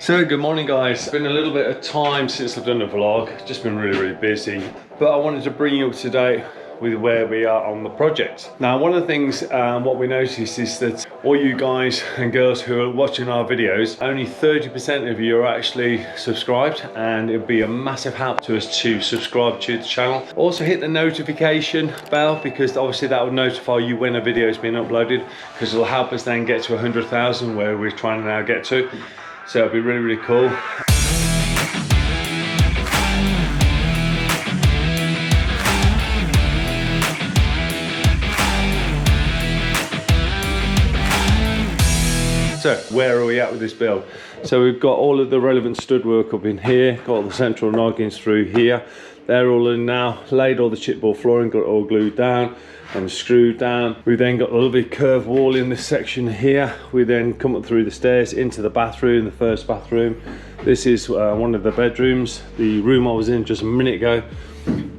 So good morning guys. It's been a little bit of time since I've done a vlog, just been really busy, but I wanted to bring you up to date with where we are on the project. Now one of the things what we noticed is that all you guys and girls who are watching our videos, only 30% of you are actually subscribed, and it would be a massive help to us to subscribe to the channel. Also hit the notification bell, because obviously that will notify you when a video is being uploaded, because it'll help us then get to 100,000 where we're trying to now get to. So it'll be really cool. So where are we at with this build? So we've got all of the relevant stud work up in here, got all the central noggins through here. They're all in now, laid all the chipboard flooring, got it all glued down and screwed down. We've then got a lovely curved wall in this section here. We then come up through the stairs into the bathroom, the first bathroom. This is one of the bedrooms. The room I was in just a minute ago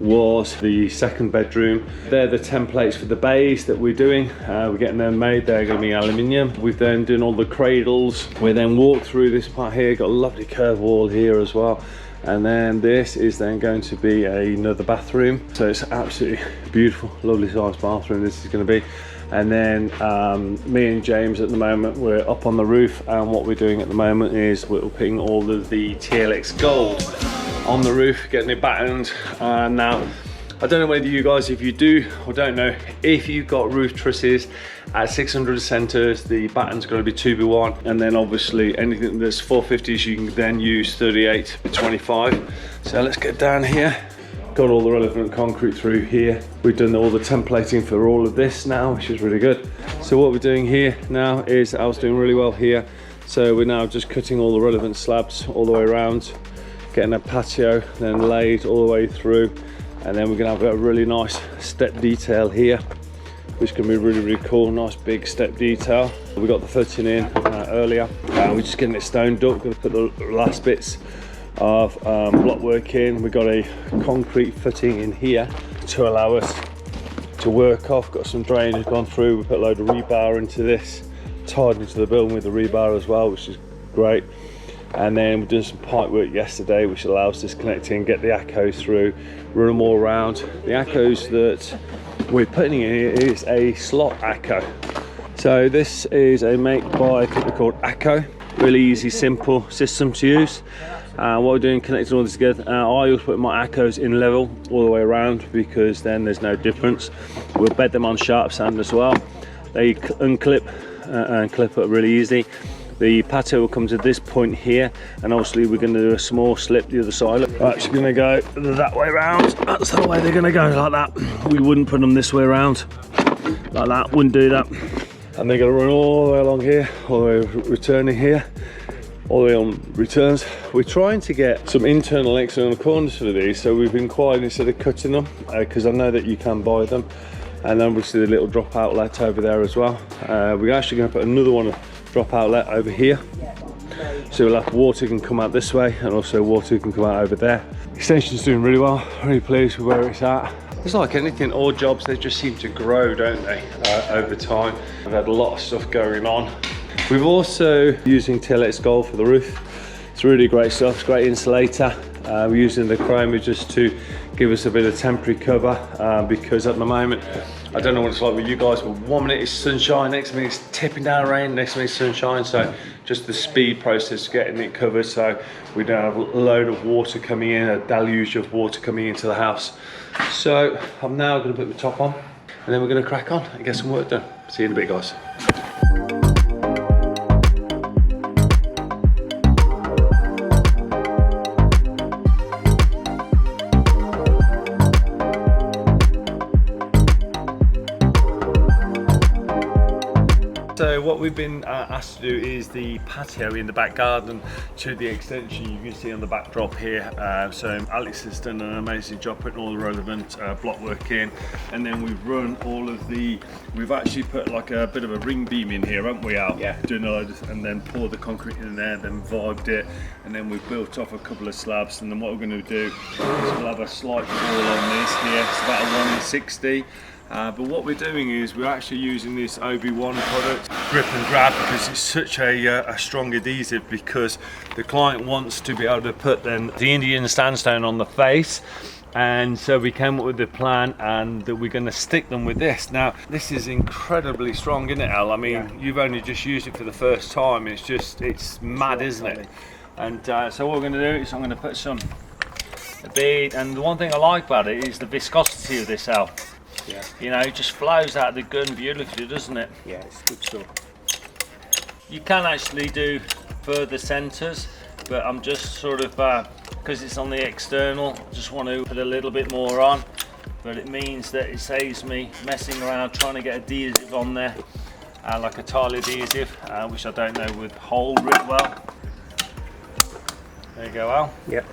was the second bedroom. They're the templates for the bays that we're doing. We're getting them made. They're going to be aluminium. We've then done all the cradles. We then walk through this part here, got a lovely curved wall here as well. And then this is then going to be another bathroom. So it's absolutely beautiful, lovely sized bathroom this is going to be. And then me and James at the moment, we're up on the roof, and what we're doing at the moment is we're putting all of the TLX gold on the roof, getting it battened. Now I don't know whether you guys, if you do or don't know, if you've got roof trusses at 600 centers, the batten's going to be 2B1, and then obviously anything that's 450s you can then use 38 to 25. So let's get down here. Got all the relevant concrete through here. We've done all the templating for all of this now, which is really good. So what we're doing here now is, I was doing really well here, so we're now just cutting all the relevant slabs all the way around, getting a patio then laid all the way through, and then we're going to have a really nice step detail here, which can be really cool. Nice big step detail. We got the footing in earlier. We're just getting it stoned up. Going to put the last bits of block work in. We got a concrete footing in here to allow us to work off. Got some drainage gone through. We put a load of rebar into this, tied into the building with the rebar as well, which is great. And then we've done some pipe work yesterday, which allows us connecting, get the ACOs through, run them all around. The ACOs that we're putting in here is a slot ACO. So this is a make by a company called ACO. Really easy, simple system to use. What we're doing, connecting all this together. I always put my ACOs in level all the way around, because then there's no difference. We'll bed them on sharp sand as well. They unclip and clip up really easy. The patio will come to this point here, and obviously we're going to do a small slip the other side. We're actually going to go that way around. That's the way they're going to go, like that. We wouldn't put them this way around, like that, wouldn't do that. And they're going to run all the way along here, all the way returning here, all the way on returns. We're trying to get some internal and external corners for these, so we've inquired instead of cutting them, because I know that you can buy them. And then obviously the little drop outlet over there as well. We're actually going to put another one drop outlet over here, so we'll have water can come out this way, and also water can come out over there. Extension's doing really well, really pleased with where it's at. It's like anything, all jobs, they just seem to grow, don't they, over time. We've had a lot of stuff going on. We've also using TLX gold for the roof. It's really great stuff, it's great insulator. We're using the chroma just to give us a bit of temporary cover, because at the moment, I don't know what it's like with you guys, but 1 minute it's sunshine, next minute it's tipping down rain, next minute it's sunshine. So just the speed process of getting it covered, so we don't have a load of water coming in, a deluge of water coming into the house. So I'm now going to put the top on, and then we're going to crack on and get some work done. See you in a bit, guys. So what we've been asked to do is the patio in the back garden to the extension you can see on the backdrop here. So Alex has done an amazing job putting all the relevant block work in, and then we've run all of the, we've actually put like a bit of a ring beam in here, haven't we, Al? Yeah. Doing a load of, and then poured the concrete in there, then vibed it, and then we've built off a couple of slabs. And then what we're going to do is we'll have a slight wall on this here. It's about a 1 in 60. But what we're doing is we're actually using this OB1 product, Grip and Grab, because it's such a strong adhesive, because the client wants to be able to put then the Indian sandstone on the face. And so we came up with the plan, and that we're going to stick them with this. Now, this is incredibly strong, isn't it, Al? I mean, you've only just used it for the first time. It's mad, isn't it? And so what we're going to do is I'm going to put a bead. And the one thing I like about it is the viscosity of this, Al. Yeah. You know, it just flows out of the gun beautifully, doesn't it? Yeah, it's good stuff. You can actually do further centres, but I'm just sort of, because it's on the external, I just want to put a little bit more on, but it means that it saves me messing around trying to get adhesive on there, like a tile adhesive, which I don't know would hold really well. There you go, Al. Yep.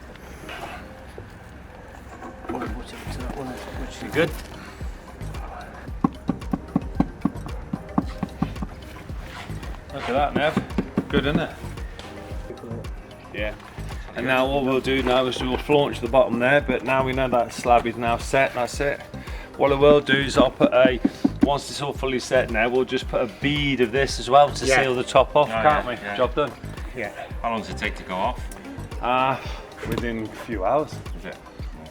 You good? Look at that, Nev. Good, isn't it? Yeah. And now what we'll do now is we'll flaunch the bottom there, but now we know that slab is now set, that's it. What I will do is I'll put once it's all fully set now, we'll just put a bead of this as well to seal the top off, can't we? Yeah. Job done. Yeah. How long does it take to go off? Within a few hours. Is it?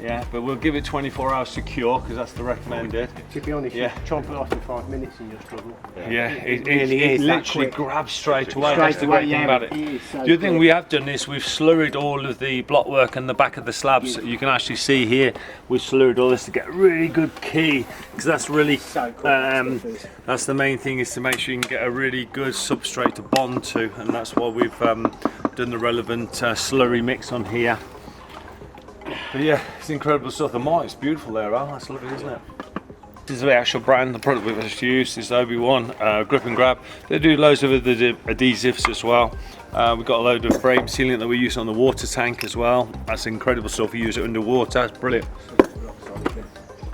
Yeah, but we'll give it 24 hours to cure, because that's the recommended. To be honest, you try and put it off in 5 minutes and you'll struggle. Yeah, it really literally grabs straight away. That's the great thing about it. The other thing we have done is we've slurried all of the block work and the back of the slabs. You can actually see here we've slurried all this to get a really good key, because that's really that's the main thing, is to make sure you can get a really good substrate to bond to, and that's why we've done the relevant slurry mix on here. But yeah, it's incredible stuff. The mite is beautiful there, Al. That's lovely, isn't it? This is the actual brand. The product we've actually used is OB1 Grip and Grab. They do loads of other adhesives as well. We've got a load of frame sealant that we use on the water tank as well. That's incredible stuff. You use it underwater. That's brilliant.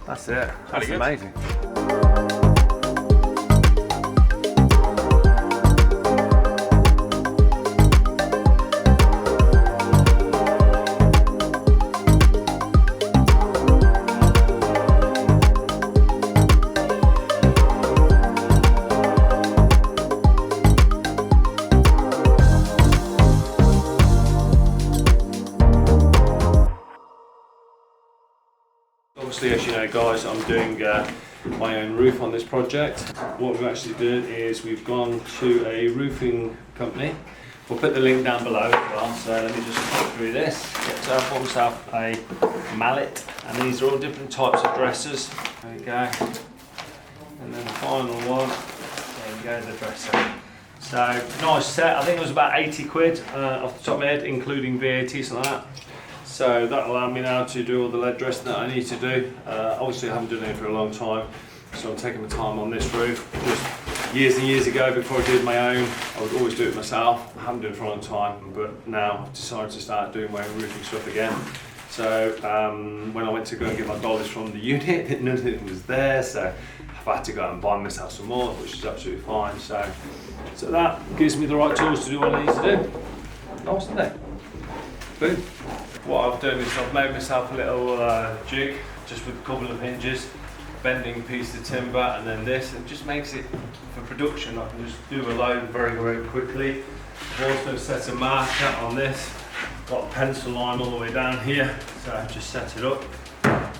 That's it. That's amazing. Obviously, as you know, guys, I'm doing my own roof on this project. What we've actually done is we've gone to a roofing company. We'll put the link down below as well, so let me just put through this. Get myself a mallet, and these are all different types of dressers. There we go. And then the final one, there we go, the dresser. So, nice set. I think it was about 80 quid off the top of my head, including VAT, something like that. So that'll allow me now to do all the lead dressing that I need to do. Obviously I haven't done it for a long time, so I'm taking my time on this roof. Just years and years ago, before I did my own, I would always do it myself. I haven't done it for a long time, but now I've decided to start doing my own roofing stuff again. So when I went to go and get my dollies from the unit, none of it was there, so I've had to go and buy myself some more, which is absolutely fine. So that gives me the right tools to do what I need to do. Nice, isn't it? Boom. What I've done is I've made myself a little jig, just with a couple of hinges, bending piece of timber, and then this. It just makes it, for production, I can just do a load very, very quickly. I've also set a marker on this, got a pencil line all the way down here, so I've just set it up,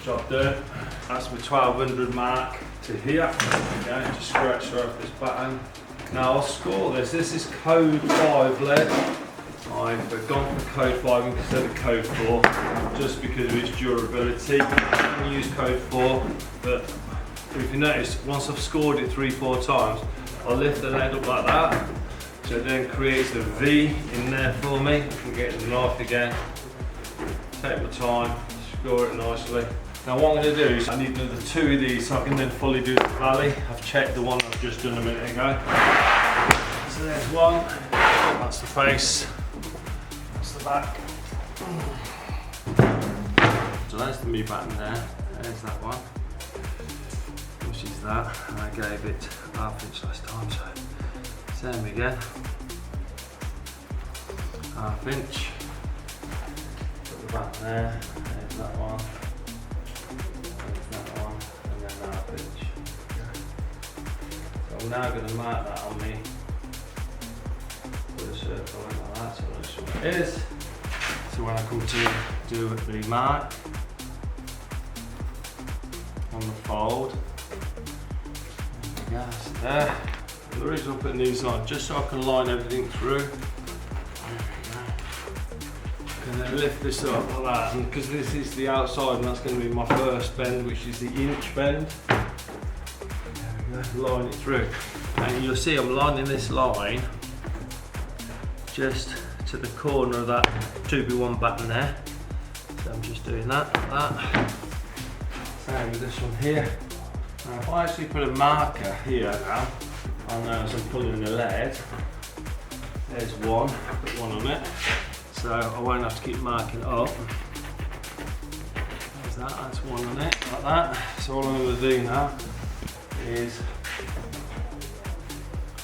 job done. That's my 1200 mark to here. Okay, just scratch off this button. Now I'll score this. This is code 5 lead. I've gone for code 5 instead of code 4, just because of its durability. You can use code 4, but if you notice, once I've scored it 3-4 times, I'll lift the lead up like that, so it then creates a V in there for me. I can get the knife again, take my time, score it nicely. Now what I'm going to do is I need another 2 of these so I can then fully do the valley. I've checked the one I've just done a minute ago. So there's one, that's the face. The back. So that's the me button there. There's that one, which is that, and I gave it 1/2 inch last time, so same again, 1/2 inch. Put the button there. There's that one. There's that one, and then 1/2 inch. So I'm now going to mark that on me. Put a circle like that, so that's what it is. So when I come to do the mark on the fold, there we go, so there. And the reason I'm putting these on, just so I can line everything through. And then lift this up like that, and because this is the outside and that's going to be my first bend, which is the inch bend. There we go, line it through. And you'll see I'm lining this line just to the corner of that 2B1 button there. So I'm just doing that, like that. Same with this one here. Now if I actually put a marker here now, I'll know as I'm pulling the lead, there's one, put one on it. So I won't have to keep marking it up. There's that, that's one on it, like that. So all I'm going to do now is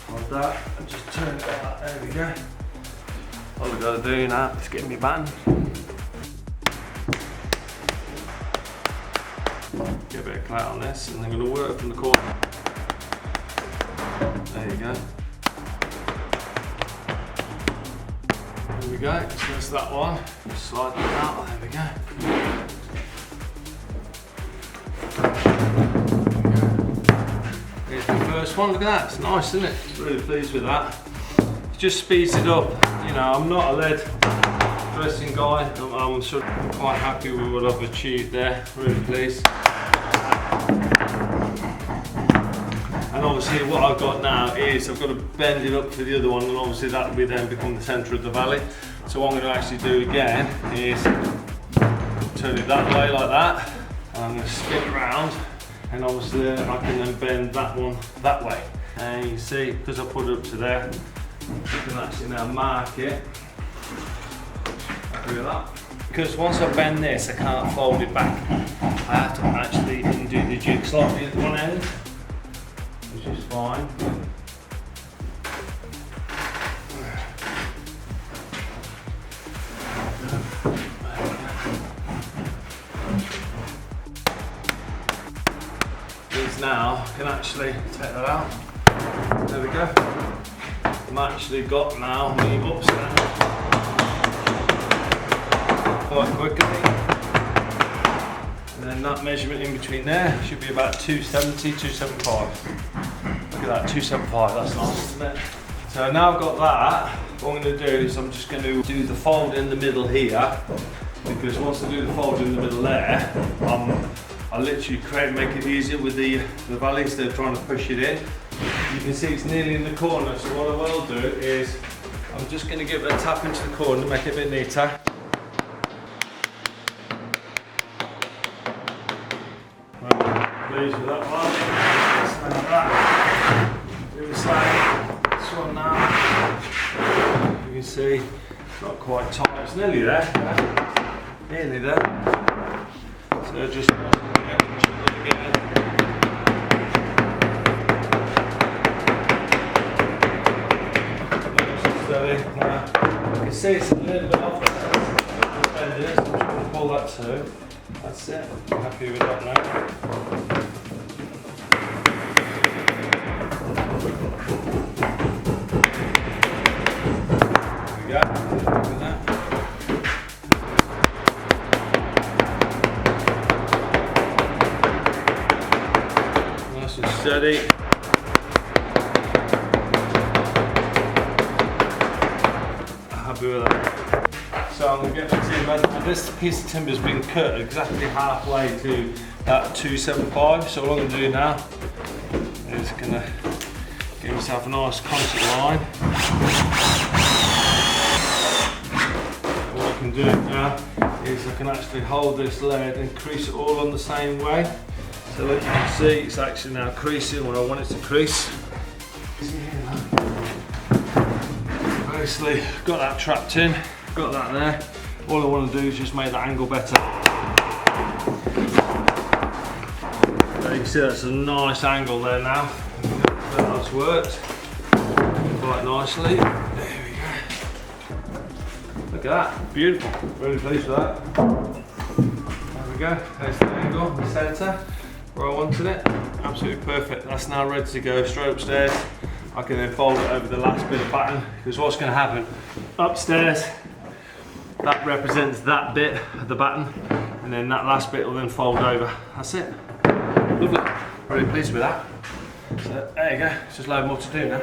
hold that and just turn it like that, there we go. All I've got to do now is get me batten. Get a bit of clout on this and I'm going to work from the corner. There you go. There we go, so that's that one. Just slide that out, there we go. Here's the first one, look at that, it's nice isn't it? Really pleased with that. It just speeds it up. You know, I'm not a lead dressing guy, I'm sort of quite happy with what I've achieved there, really pleased. And obviously what I've got now is I've got to bend it up for the other one, and obviously that will then become the centre of the valley. So what I'm going to actually do again is turn it that way like that, and I'm going to spin it around, and obviously I can then bend that one that way. And you see, because I put it up to there, I can actually now mark it. Happy with that? Because once I bend this, I can't fold it back. I have to actually undo the jig slightly at one end, which is fine. These now can actually take that out. There we go. I've actually got now me ups now quite quickly. And then that measurement in between there should be about 270, 275. Look at that, 275, that's nice, isn't it? So now I've got that, what I'm going to do is I'm just going to do the fold in the middle here, because once I do the fold in the middle there, I literally make it easier with the valley instead of trying to push it in. You can see it's nearly in the corner, so what I will do is I'm just going to give it a tap into the corner to make it a bit neater. Pleased with that one. Like that. Do the same. This one now. You can see it's not quite tight. It's nearly there. Nearly there. So just again. Steady. Now you can see it's a little bit off there. So I'm just going to pull that through. That's it. I'm happy with that now. There we go. Happy with that. Nice and steady. Happy with that. So I'm going to get the timber. This piece of timber has been cut exactly halfway to that 275. So what I'm going to do now is going to give myself a nice concert line. What I can do now is I can actually hold this lead and crease it all on the same way. So that you can see it's actually now creasing where I want it to crease. Basically got that trapped in. Got that there. All I want to do is just make that angle better. There you can see that's a nice angle there now. That's worked quite nicely. There we go. Look at that. Beautiful. Really pleased with that. There we go. There's the angle in the centre. where I wanted it. Absolutely perfect. That's now ready to go straight upstairs. I can then fold it over the last bit of batten, because what's going to happen upstairs, that represents that bit of the batten, and then that last bit will then fold over. That's it. Lovely. Very pleased with that. So there you go. It's just a load more to do now.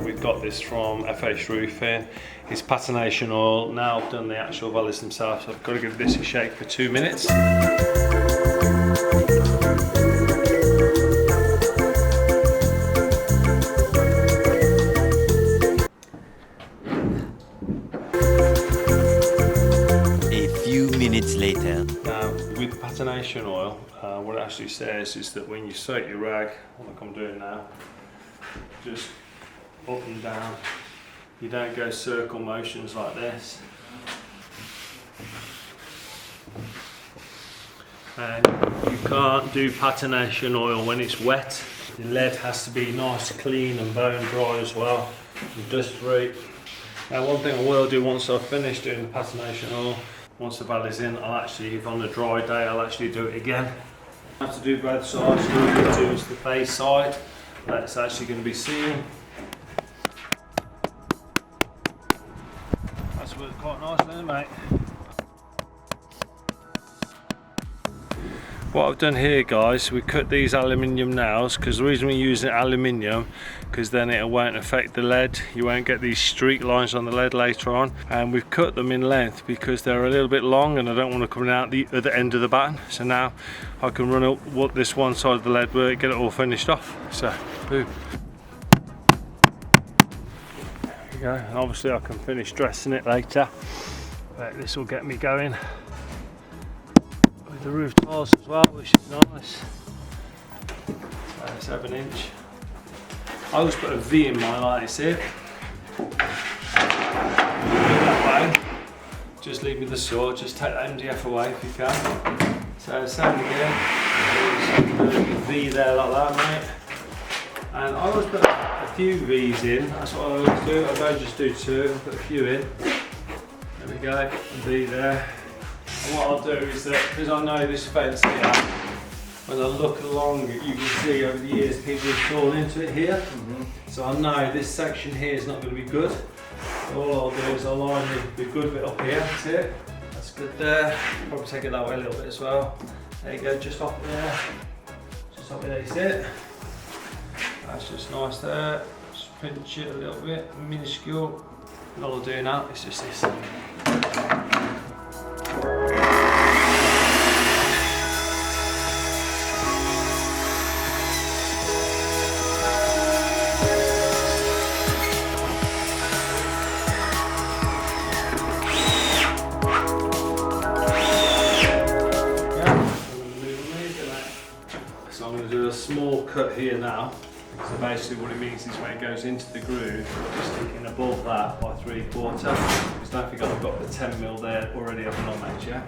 We've got this from FH Roofing. It's patination oil. Now I've done the actual valleys themselves, so I've got to give this a shake for 2 minutes. A few minutes later. Now with patination oil, what it actually says is that when you soak your rag, like I'm doing now, just up and down. You don't go circle motions like this. And you can't do patination oil when it's wet. The lead has to be nice, clean and bone dry as well, and dust free. Now one thing I will do once I've finished doing the patination oil, once the valley's in, I'll actually, if on a dry day, I'll actually do it again. I have to do both sides. What I'm going to do is the face side. That's actually going to be sealing. That's worked quite nicely, isn't it, mate? What I've done here, guys, we cut these aluminium nails, because the reason we're using aluminium, because then it won't affect the lead. You won't get these streak lines on the lead later on. And we've cut them in length because they're a little bit long and I don't want to come out the other end of the batten. So now I can run up this one side of the lead work, get it all finished off. So, boom. There we go. And obviously I can finish dressing it later. But this will get me going with the roof tiles as well, which is nice. So 7 inch. I always put a V in mine like this here. That way. Just leave me the saw, just take that MDF away if you can. So same again. Put a V there like that, mate. And I always put a few V's in, that's what I always do. I don't just do 2, I put a few in. There we go, a V there. And what I'll do is that, because I know this fence here, when I look along it, you can see over the years people have fallen into it here. So I know this section here is not going to be good. So all I'll do is I'll line the good bit up here. That's it. That's good there. Probably take it that way a little bit as well. There you go, just off there. Just off there, that's it. That's just nice there. Just pinch it a little bit, minuscule. And all I'll do now is just this. Small cut here now, so basically what it means is when it goes into the groove, just sticking above that by 3/4, because don't forget I've got the 10mm there already have an on-edge, yeah?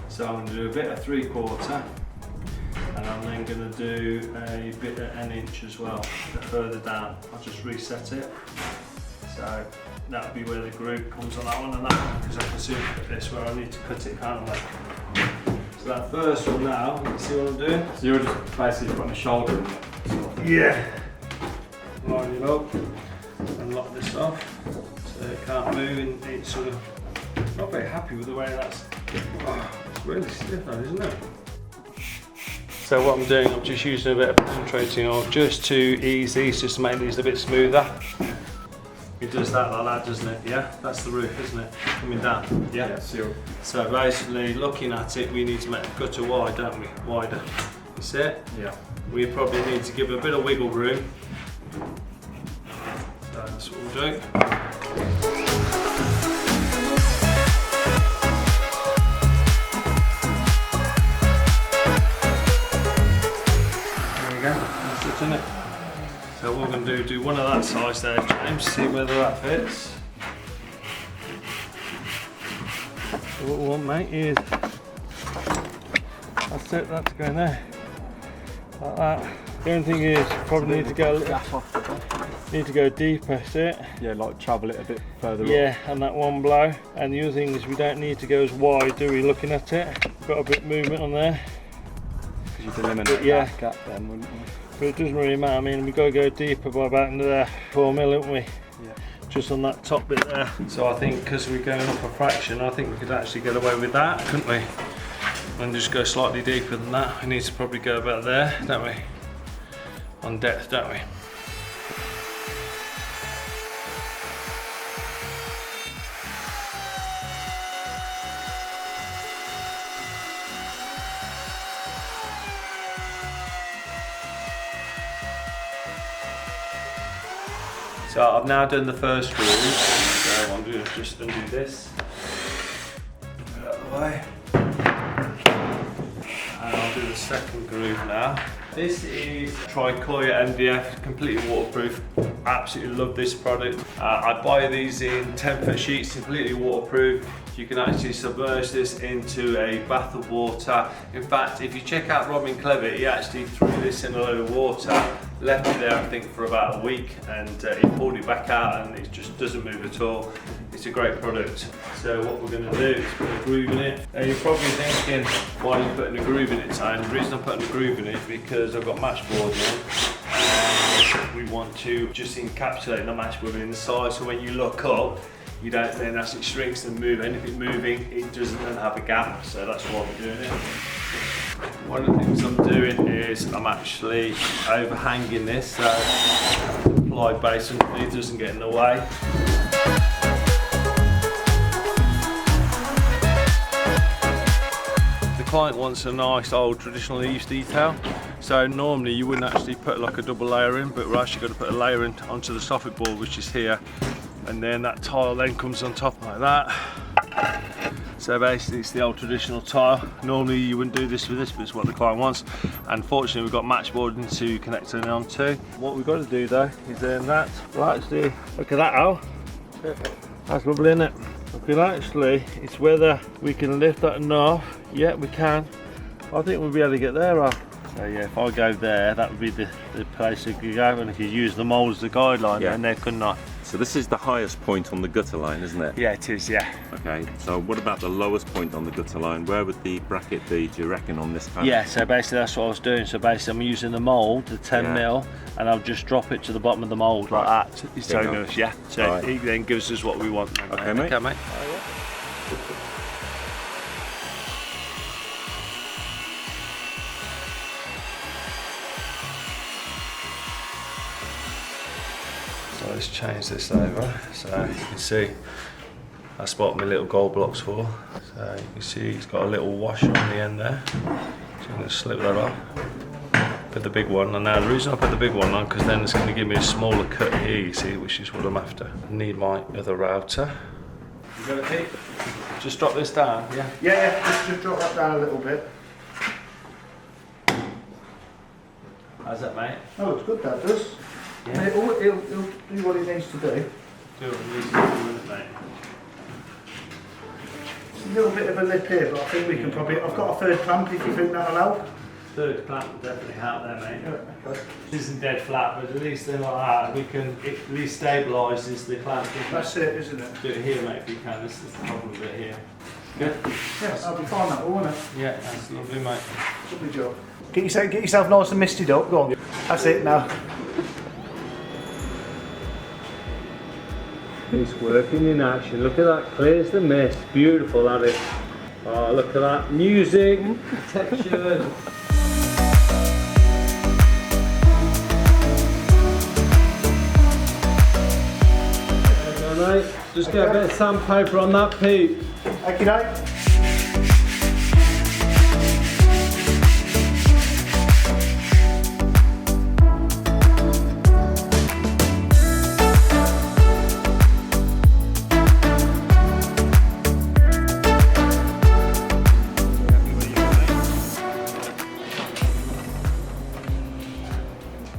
So I'm going to do a bit of 3/4, and I'm then going to do a bit of 1 inch as well, a bit further down. I'll just reset it, so that'll be where the groove comes on that one and that one, because I can soon put this where I need to cut it, can't I? So that first one now, you can see what I'm doing? So you're just basically putting a shoulder in it? Sort of. Yeah. Line it up and lock this off so it can't move, and it's sort of not very happy with the way that's. Oh, it's really stiff though, isn't it? So what I'm doing, I'm just using a bit of penetrating oil just to ease these, just to make these a bit smoother. It does that like that, doesn't it? Yeah, that's the roof, isn't it? Coming down. Yeah. Sure. So basically, looking at it, we need to make the gutter wide, don't we? Wider. You see it? Yeah. We probably need to give it a bit of wiggle room. So that's what we'll do. There we go. That's it, isn't it? So what we're going to do one of that size there, James, see whether that fits. what we want, mate, is that's it, that's going there. Like that. The only thing is, probably need to go deeper, see it? Yeah, like travel it a bit further Yeah, and that one blow. And the other thing is we don't need to go as wide, do we, looking at it? Got a bit of movement on there. because you'd eliminate that gap then, wouldn't you? But it doesn't really matter, I mean, we've got to go deeper by about another 4 mil, haven't we? Yeah. Just on that top bit there. So I think because we're going up a fraction, I think we could actually get away with that, couldn't we? And just go slightly deeper than that. We need to probably go about there, don't we? On depth, don't we? So I've now done the first groove, so I'm going to just undo this, get out of the way, and I'll do the second groove now. This is Tricoya MDF, completely waterproof. Absolutely love this product. I buy these in 10-foot sheets, completely waterproof. You can actually submerge this into a bath of water. In fact, if you check out Robin Clever, he actually threw this in a load of water, left it there I think for about a week, and he pulled it back out and it just doesn't move at all. It's a great product. So what we're going to do is put a groove in it. Now you're probably thinking, why are you putting a groove in it, Tony? The reason I'm putting a groove in it is because I've got matchboard in. We want to just encapsulate the matchboard inside, so when you look up, you don't then, as it shrinks and moves, anything moving, it doesn't then have a gap, so that's why we're doing it. One of the things I'm doing is I'm actually overhanging this, so the ply base underneath doesn't get in the way. The client wants a nice old traditional Eaves detail, so normally you wouldn't actually put like a double layer in, but we're actually going to put a layer in onto the soffit board, which is here, and then that tile then comes on top like that. So basically it's the old traditional tile. Normally you wouldn't do this with this, but it's what the client wants. And fortunately we've got matchboarding to connect it onto. What we've got to do though is then that, well actually, look at that, Al. That's lovely, isn't it? We'll actually, it's whether we can lift that enough. Yeah, we can. I think we'll be able to get there, Al. So yeah, if I go there, that would be the place to go, and if you use the mould as the guideline, then there, couldn't I? So this is the highest point on the gutter line, isn't it? Yeah, it is, yeah. Okay, so what about the lowest point on the gutter line? Where would the bracket be, do you reckon, on this panel? Yeah, so basically that's what I was doing. So basically I'm using the mould, the 10 mil, and I'll just drop it to the bottom of the mould like that. It's so nice, yeah. So it then gives us what we want. Okay, mate. Okay, mate. So let's change this over, so you can see that's what my little gold blocks for. So you can see it's got a little wash on the end there, so I'm going to slip that off, put the big one on. Now the reason I put the big one on, because then it's going to give me a smaller cut here, you see, which is what I'm after. I need my other router. You got it, Pete? Just drop this down, yeah? Yeah, just drop that down a little bit. How's that, mate? Oh, it's good, that does. Yeah. It'll do what it needs to do. Do what it needs to do, wouldn't it, mate? It's a little bit of a lip here, but I think we can probably... I've got a third clamp if you think that'll help. Third clamp will definitely help there, mate. Yeah, okay. This isn't dead flat, but at least then like that, we can, it at least stabilises the clamp. That's it, isn't it? Do it here, mate, if you can. This is the problem with it here. Good? Yeah, I'll be fine that will, won't it? Yeah, that's lovely, mate. Lovely job. Get yourself nice and misted up, go on. That's it now. It's working in action. Look at that, clears the mist. Beautiful, that is. Oh, look at that. Music, texture. Mate, just get a bit of sandpaper on that, Pete. Okay, mate.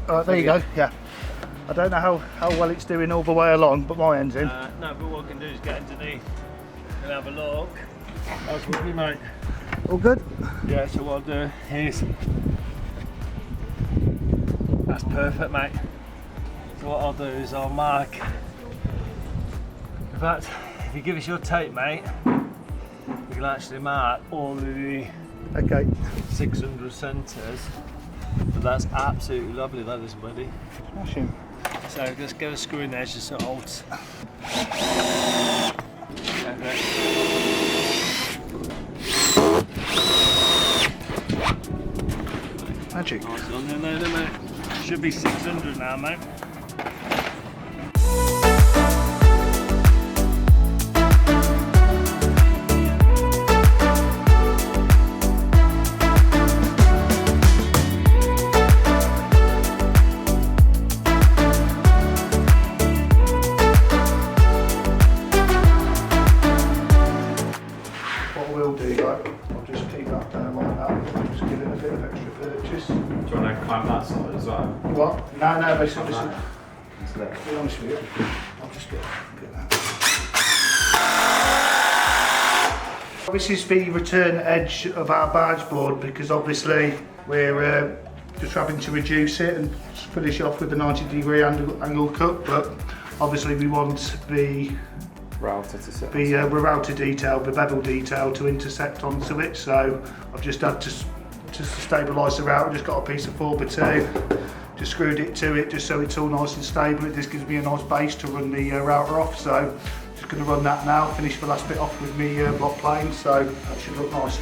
Alright, there you go, yeah. I don't know how well it's doing all the way along, but my end's in. No, but what we can do is get underneath and have a look. That's lovely, mate. All good? Yeah, so what I'll do is, that's perfect, mate. So what I'll do is I'll mark, in fact, if you give us your tape, mate, we can actually mark all of the Okay. 600 centres. But that's absolutely lovely, that is, buddy. Smashing. So just get a screw in there just so it holds. Okay. Magic. Nice one, then, mate. Should be 600 now, mate. What we'll do, right, I'll just keep that there like that. Just give it a bit of extra purchase. Do you want to climb that side as well? What? No, basically, It's to be honest with you, I'll just get that. This is the return edge of our barge board because obviously we're just having to reduce it and finish off with a 90-degree angle cut, but obviously we want the router detail, the bevel detail to intersect onto it, so I've just had to stabilise the router, just got a piece of 4x2, just screwed it to it just so it's all nice and stable. It just gives me a nice base to run the router off, so just going to run that now, finish the last bit off with me block plane, so that should look nice.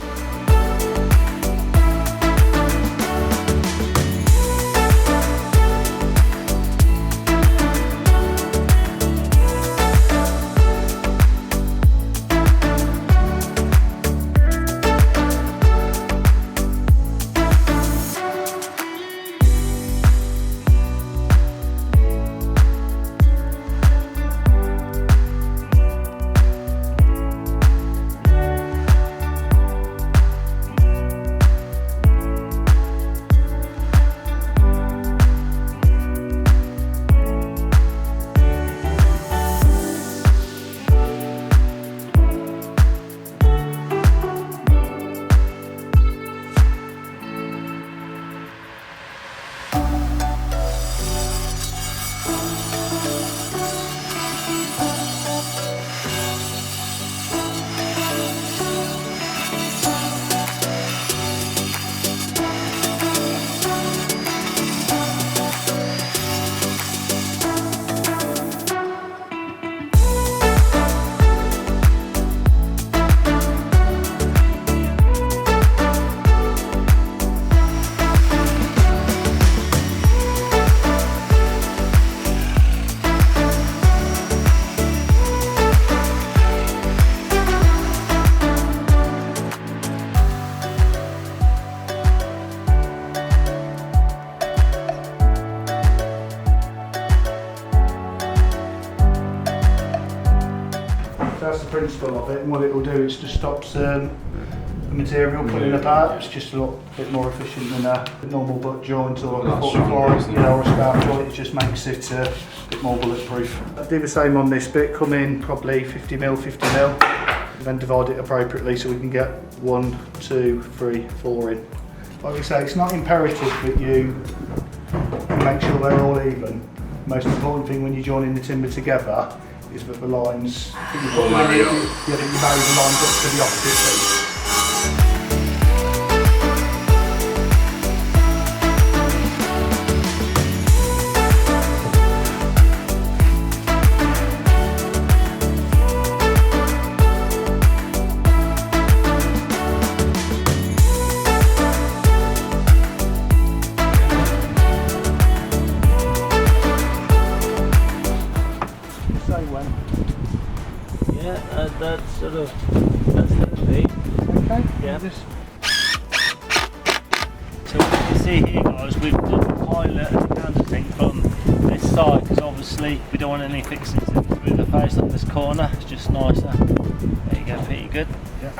That's the principle of it, and what it will do is just stops the material pulling apart. It's just a little bit more efficient than a normal butt joint or a butterfly, or a scarf joint. It just makes it a bit more bulletproof. I'll do the same on this bit, come in probably 50mm, 50mm, and then divide it appropriately so we can get 1, 2, 3, 4 in. Like we say, it's not imperative that you make sure they're all even. The most important thing when you're joining the timber together is that the lines, that you marry the lines up to the opposite piece. That's the beat. Okay. Yeah. So what you can see here, guys, we've done the pilot and counterthink from this side because obviously we don't want any fixings through the face on this corner. It's just nicer. There you go, pretty good. Yeah.